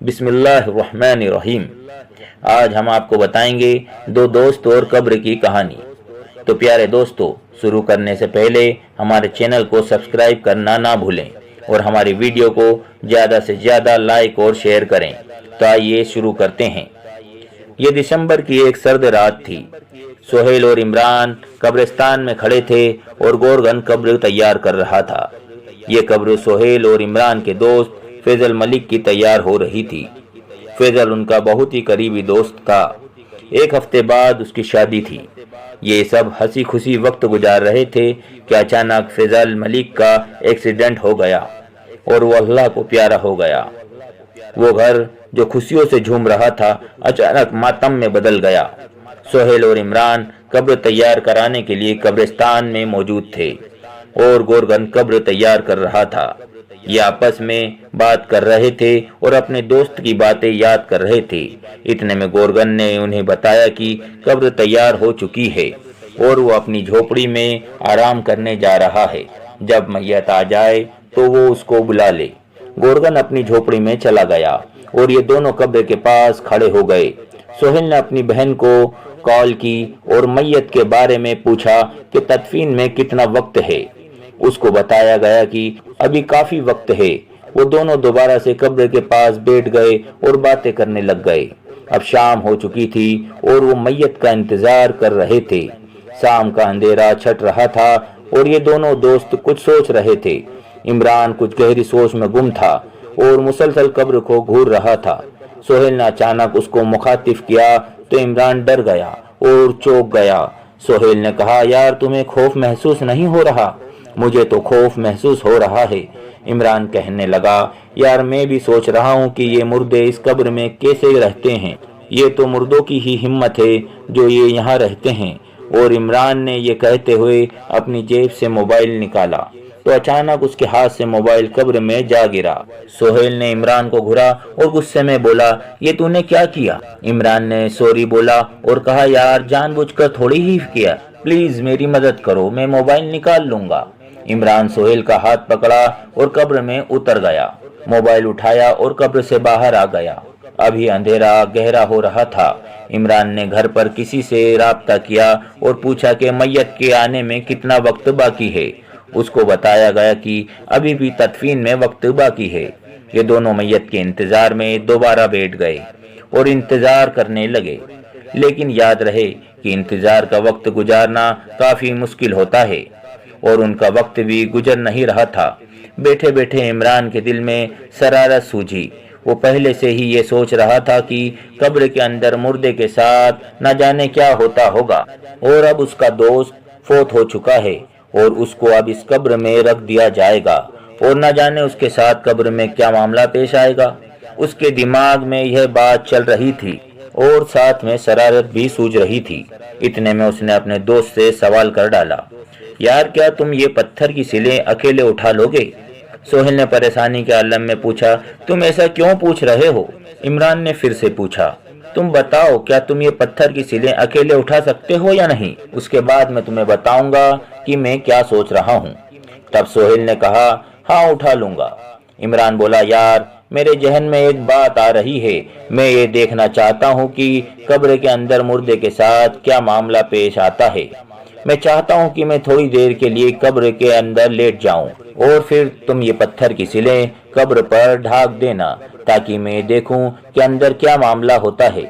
بسم اللہ الرحمن الرحیم۔ آج ہم آپ کو بتائیں گے دو دوست اور قبر کی کہانی۔ تو پیارے دوستو، شروع کرنے سے پہلے ہمارے چینل کو سبسکرائب کرنا نہ بھولیں اور ہماری ویڈیو کو زیادہ سے زیادہ لائک اور شیئر کریں۔ تو آئیے شروع کرتے ہیں۔ یہ دسمبر کی ایک سرد رات تھی۔ سہیل اور عمران قبرستان میں کھڑے تھے اور گورگن قبر تیار کر رہا تھا۔ یہ قبر سہیل اور عمران کے دوست فیضل ملک کی تیار ہو رہی تھی۔ فیضل ان کا بہت ہی قریبی دوست تھا۔ ایک ہفتے بعد اس کی شادی تھی۔ یہ سب ہنسی خوشی وقت گزار رہے تھے کہ اچانک فیضل ملک کا ایکسیڈنٹ ہو گیا اور وہ اللہ کو پیارا ہو گیا۔ وہ گھر جو خوشیوں سے جھوم رہا تھا اچانک ماتم میں بدل گیا۔ سہیل اور عمران قبر تیار کرانے کے لیے قبرستان میں موجود تھے اور گورگن قبر تیار کر رہا تھا۔ یہ آپس میں بات کر رہے تھے اور اپنے دوست کی باتیں یاد کر رہے تھے۔ اتنے میں گورگن نے انہیں بتایا کہ قبر تیار ہو چکی ہے اور وہ اپنی جھوپڑی میں آرام کرنے جا رہا ہے۔ جب میت آ جائے تو وہ اس کو بلا لے۔ گورگن اپنی جھوپڑی میں چلا گیا اور یہ دونوں قبر کے پاس کھڑے ہو گئے۔ سہیل نے اپنی بہن کو کال کی اور میت کے بارے میں پوچھا کہ تدفین میں کتنا وقت ہے۔ اس کو بتایا گیا کہ ابھی کافی وقت ہے۔ وہ دونوں دوبارہ سے قبر کے پاس بیٹھ گئے اور باتیں کرنے لگ گئے۔ اب شام ہو چکی تھی اور وہ میت کا انتظار کر رہے تھے۔ شام کا اندھیرا چھٹ رہا تھا اور یہ دونوں دوست کچھ سوچ رہے تھے۔ عمران کچھ گہری سوچ میں گم تھا اور مسلسل قبر کو گھور رہا تھا۔ سہیل نے اچانک اس کو مخاطب کیا تو عمران ڈر گیا اور چونک گیا۔ سہیل نے کہا، یار تمہیں خوف محسوس نہیں ہو رہا؟ مجھے تو خوف محسوس ہو رہا ہے۔ عمران کہنے لگا، یار میں بھی سوچ رہا ہوں کہ یہ مردے اس قبر میں کیسے رہتے ہیں۔ یہ تو مردوں کی ہی ہمت ہے جو یہ یہاں رہتے ہیں۔ اور عمران نے یہ کہتے ہوئے اپنی جیب سے موبائل نکالا تو اچانک اس کے ہاتھ سے موبائل قبر میں جا گرا۔ سہیل نے عمران کو گھورا اور غصے میں بولا، یہ تو نے کیا کیا؟ عمران نے سوری بولا اور کہا، یار جان بوجھ کر تھوڑی ہی کیا، پلیز میری مدد کرو، میں موبائل نکال لوں گا۔ عمران سہیل کا ہاتھ پکڑا اور قبر میں اتر گیا۔ موبائل اٹھایا اور قبر سے باہر آ گیا۔ ابھی اندھیرا گہرا ہو رہا تھا۔ عمران نے گھر پر کسی سے رابطہ کیا اور پوچھا کہ میت کے آنے میں کتنا وقت باقی ہے۔ اس کو بتایا گیا کہ ابھی بھی تدفین میں وقت باقی ہے۔ یہ دونوں میت کے انتظار میں دوبارہ بیٹھ گئے اور انتظار کرنے لگے۔ لیکن یاد رہے کہ انتظار کا وقت گزارنا کافی مشکل ہوتا ہے اور ان کا وقت بھی گزر نہیں رہا تھا۔ بیٹھے بیٹھے عمران کے دل میں شرارت سوجھی۔ وہ پہلے سے ہی یہ سوچ رہا تھا کہ قبر کے اندر مردے کے ساتھ نہ جانے کیا ہوتا ہوگا، اور اب اس کا دوست فوت ہو چکا ہے اور اس کو اب اس قبر میں رکھ دیا جائے گا اور نہ جانے اس کے ساتھ قبر میں کیا معاملہ پیش آئے گا۔ اس کے دماغ میں یہ بات چل رہی تھی اور ساتھ میں شرارت بھی سوج رہی تھی۔ اتنے میں اس نے اپنے دوست سے سوال کر ڈالا، یار کیا تم یہ پتھر کی سلیں اکیلے اٹھا لو گے؟ سہیل نے پریشانی کے عالم میں پوچھا، تم ایسا کیوں پوچھ رہے ہو؟ عمران نے پھر سے پوچھا، تم بتاؤ کیا تم یہ پتھر کی سلیں اکیلے اٹھا سکتے ہو یا نہیں؟ اس کے بعد میں تمہیں بتاؤں گا کہ میں کیا سوچ رہا ہوں۔ تب سہیل نے کہا، ہاں اٹھا لوں گا۔ عمران بولا، یار میرے ذہن میں ایک بات آ رہی ہے، میں یہ دیکھنا چاہتا ہوں کہ قبر کے اندر مردے کے ساتھ کیا معاملہ پیش آتا ہے۔ میں چاہتا ہوں کہ میں تھوڑی دیر کے لیے قبر کے اندر لیٹ جاؤں اور پھر تم یہ پتھر کی سلیں قبر پر ڈھانک دینا تاکہ میں دیکھوں کہ اندر کیا معاملہ ہوتا ہے۔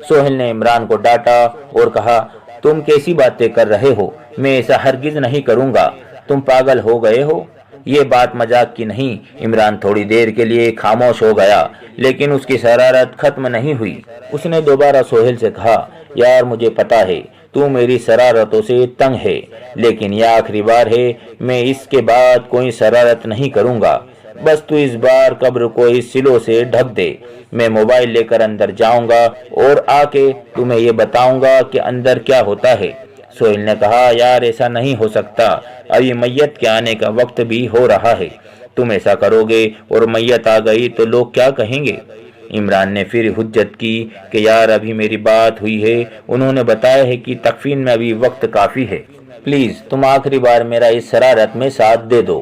سہیل نے عمران کو ڈانٹا اور کہا، تم کیسی باتیں کر رہے ہو؟ میں ایسا ہرگز نہیں کروں گا، تم پاگل ہو گئے ہو؟ یہ بات مذاق کی نہیں۔ عمران تھوڑی دیر کے لیے خاموش ہو گیا لیکن اس کی شرارت ختم نہیں ہوئی۔ اس نے دوبارہ سہیل سے کہا، یار مجھے پتا ہے تو میری شرارتوں سے تنگ ہے، لیکن یہ آخری بار ہے، میں اس کے بعد کوئی شرارت نہیں کروں گا۔ بس تو اس بار قبر کو اس سلوں سے ڈھک دے۔ میں موبائل لے کر اندر جاؤں گا اور آ کے تمہیں یہ بتاؤں گا کہ اندر کیا ہوتا ہے۔ سہیل نے کہا، یار ایسا نہیں ہو سکتا، ابھی میت کے آنے کا وقت بھی ہو رہا ہے۔ تم ایسا کرو گے اور میت آ گئی تو لوگ کیا کہیں گے؟ عمران نے پھر حجت کی کہ یار ابھی میری بات ہوئی ہے، انہوں نے بتایا ہے کہ تکفین میں ابھی وقت کافی ہے، پلیز تم آخری بار میرا اس شرارت میں ساتھ دے دو۔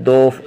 2